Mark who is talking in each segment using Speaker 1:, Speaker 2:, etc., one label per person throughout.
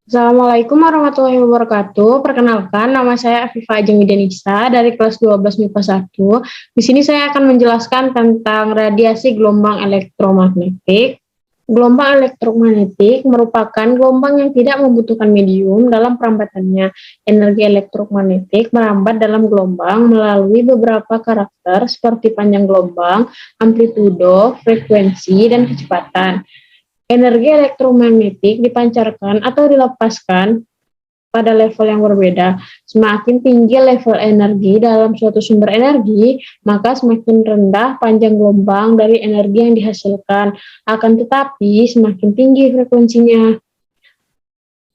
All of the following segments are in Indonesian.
Speaker 1: Assalamualaikum warahmatullahi wabarakatuh. Perkenalkan, nama saya Afifa Ajeng Widianisa dari kelas 12 MIPA 1. Di sini saya akan menjelaskan tentang radiasi gelombang elektromagnetik. Gelombang elektromagnetik merupakan gelombang yang tidak membutuhkan medium dalam perambatannya. Energi elektromagnetik merambat dalam gelombang melalui beberapa karakter seperti panjang gelombang, amplitudo, frekuensi, dan kecepatan. Energi elektromagnetik dipancarkan atau dilepaskan pada level yang berbeda. Semakin tinggi level energi dalam suatu sumber energi, maka semakin rendah panjang gelombang dari energi yang dihasilkan. Akan tetapi, semakin tinggi frekuensinya.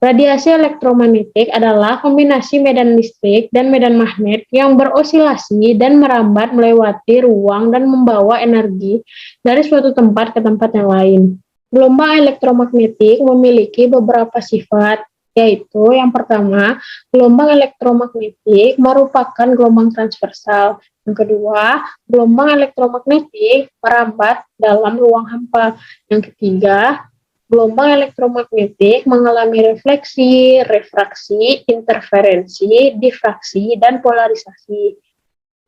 Speaker 1: Radiasi elektromagnetik adalah kombinasi medan listrik dan medan magnet yang berosilasi dan merambat melewati ruang dan membawa energi dari suatu tempat ke tempat yang lain. Gelombang elektromagnetik memiliki beberapa sifat, yaitu yang pertama, gelombang elektromagnetik merupakan gelombang transversal. Yang kedua, gelombang elektromagnetik merambat dalam ruang hampa. Yang ketiga, gelombang elektromagnetik mengalami refleksi, refraksi, interferensi, difraksi, dan polarisasi.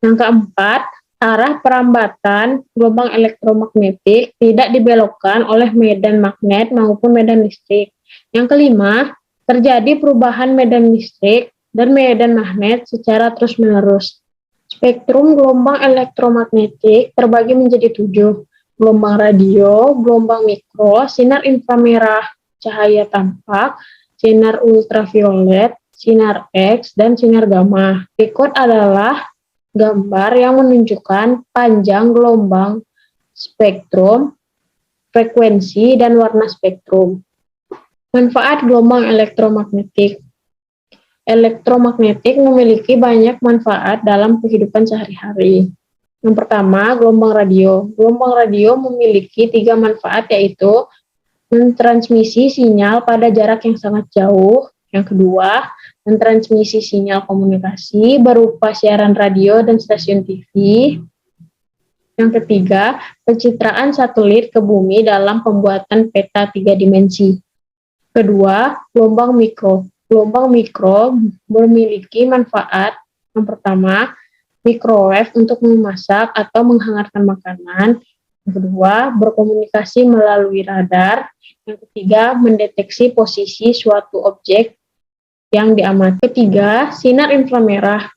Speaker 1: Yang keempat, arah perambatan gelombang elektromagnetik tidak dibelokkan oleh medan magnet maupun medan listrik. Yang kelima, terjadi perubahan medan listrik dan medan magnet secara terus-menerus. Spektrum gelombang elektromagnetik terbagi menjadi 7. Gelombang radio, gelombang mikro, sinar inframerah, cahaya tampak, sinar ultraviolet, sinar X, dan sinar gamma. Berikut adalah gambar yang menunjukkan panjang gelombang, spektrum, frekuensi, dan warna spektrum. Manfaat gelombang elektromagnetik. Elektromagnetik memiliki banyak manfaat dalam kehidupan sehari-hari. Yang pertama, gelombang radio. Gelombang radio memiliki 3 manfaat, yaitu mentransmisi sinyal pada jarak yang sangat jauh. Yang kedua, mentransmisi sinyal komunikasi berupa siaran radio dan stasiun TV. Yang ketiga, pencitraan satelit ke bumi dalam pembuatan peta 3 dimensi. Kedua, gelombang mikro. Gelombang mikro memiliki manfaat. Yang pertama, microwave untuk memasak atau menghangatkan makanan. Yang kedua, berkomunikasi melalui radar. Yang ketiga, mendeteksi posisi suatu objek yang diamati. Ketiga, sinar inframerah.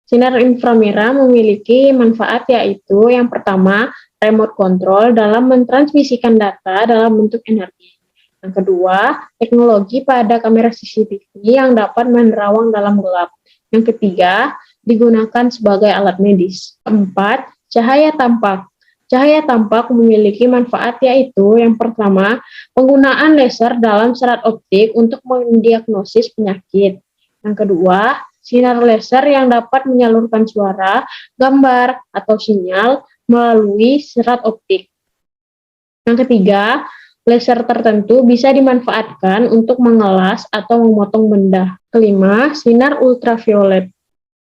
Speaker 1: Sinar inframerah memiliki manfaat, yaitu yang pertama, remote control dalam mentransmisikan data dalam bentuk energi. Yang kedua, teknologi pada kamera CCTV yang dapat menerawang dalam gelap. Yang ketiga, digunakan sebagai alat medis. Keempat, cahaya tampak. Cahaya tampak memiliki manfaat, yaitu yang pertama, penggunaan laser dalam serat optik untuk mendiagnosis penyakit. Yang kedua, sinar laser yang dapat menyalurkan suara, gambar, atau sinyal melalui serat optik. Yang ketiga, laser tertentu bisa dimanfaatkan untuk mengelas atau memotong benda. Kelima, sinar ultraviolet.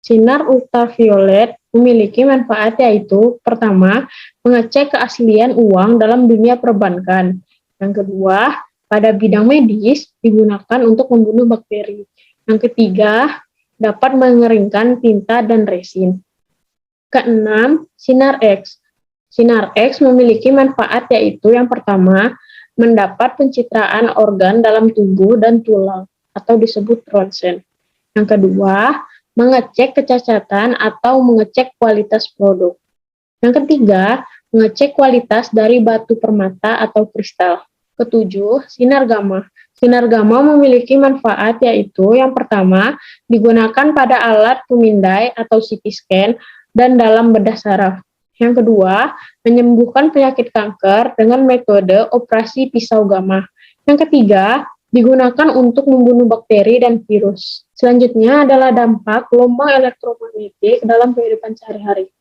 Speaker 1: Sinar ultraviolet memiliki manfaat, yaitu pertama, mengecek keaslian uang dalam dunia perbankan. Yang kedua, pada bidang medis digunakan untuk membunuh bakteri. Yang ketiga, dapat mengeringkan tinta dan resin. Keenam, sinar X. Sinar X memiliki manfaat, yaitu yang pertama, mendapat pencitraan organ dalam tubuh dan tulang atau disebut ronsen. Yang kedua, mengecek kecacatan atau mengecek kualitas produk. Yang ketiga, mengecek kualitas dari batu permata atau kristal. Ketujuh, sinar gamma. Sinar gamma memiliki manfaat, yaitu yang pertama, digunakan pada alat pemindai atau CT scan dan dalam bedah saraf. Yang kedua, menyembuhkan penyakit kanker dengan metode operasi pisau gamma. Yang ketiga, digunakan untuk membunuh bakteri dan virus. Selanjutnya adalah dampak gelombang elektromagnetik dalam kehidupan sehari-hari.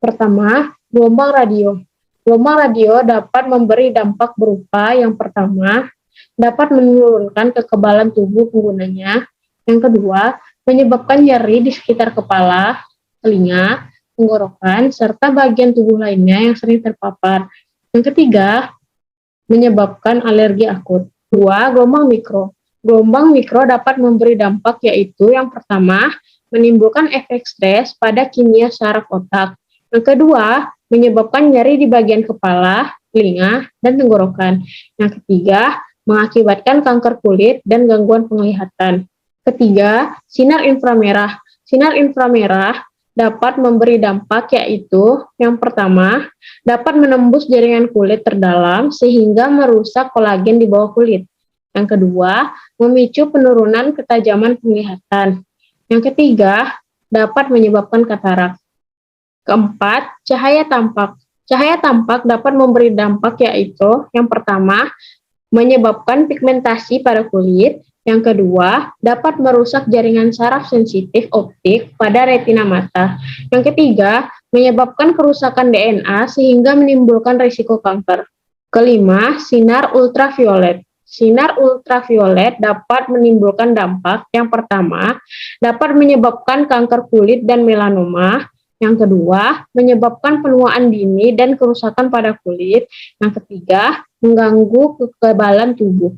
Speaker 1: Pertama, gelombang radio. Gelombang radio dapat memberi dampak berupa yang pertama, dapat menurunkan kekebalan tubuh penggunanya. Yang kedua, menyebabkan nyeri di sekitar kepala, telinga, tenggorokan, serta bagian tubuh lainnya yang sering terpapar. Yang ketiga, menyebabkan alergi akut. Dua, gelombang mikro. Gelombang mikro dapat memberi dampak yaitu yang pertama, menimbulkan efek stres pada kimia saraf otak. Yang kedua, menyebabkan nyeri di bagian kepala, telinga, dan tenggorokan. Yang ketiga, mengakibatkan kanker kulit dan gangguan penglihatan. Ketiga, sinar inframerah. Sinar inframerah dapat memberi dampak yaitu yang pertama, dapat menembus jaringan kulit terdalam sehingga merusak kolagen di bawah kulit. Yang kedua, memicu penurunan ketajaman penglihatan. Yang ketiga, dapat menyebabkan katarak. Keempat, cahaya tampak. Cahaya tampak dapat memberi dampak yaitu yang pertama, menyebabkan pigmentasi pada kulit. Yang kedua, dapat merusak jaringan saraf sensitif optik pada retina mata. Yang ketiga, menyebabkan kerusakan DNA sehingga menimbulkan risiko kanker. Kelima, sinar ultraviolet. Sinar ultraviolet dapat menimbulkan dampak. Yang pertama, dapat menyebabkan kanker kulit dan melanoma. Yang kedua, menyebabkan penuaan dini dan kerusakan pada kulit. Yang ketiga, mengganggu kekebalan tubuh.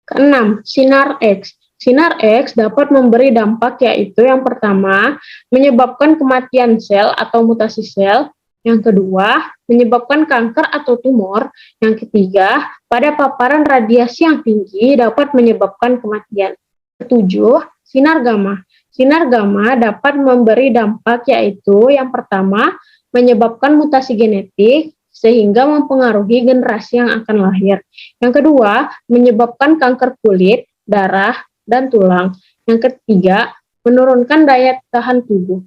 Speaker 1: Keenam, sinar X. Sinar X dapat memberi dampak yaitu yang pertama, menyebabkan kematian sel atau mutasi sel. Yang kedua, menyebabkan kanker atau tumor. Yang ketiga, pada paparan radiasi yang tinggi dapat menyebabkan kematian. Ketujuh, sinar gamma. Sinar gamma dapat memberi dampak yaitu yang pertama, menyebabkan mutasi genetik sehingga mempengaruhi generasi yang akan lahir. Yang kedua, menyebabkan kanker kulit, darah, dan tulang. Yang ketiga, menurunkan daya tahan tubuh.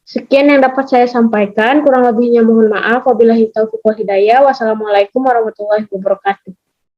Speaker 1: Sekian yang dapat saya sampaikan, kurang lebihnya mohon maaf. Wabillahi taufiq wal hidayah. Wassalamualaikum warahmatullahi wabarakatuh.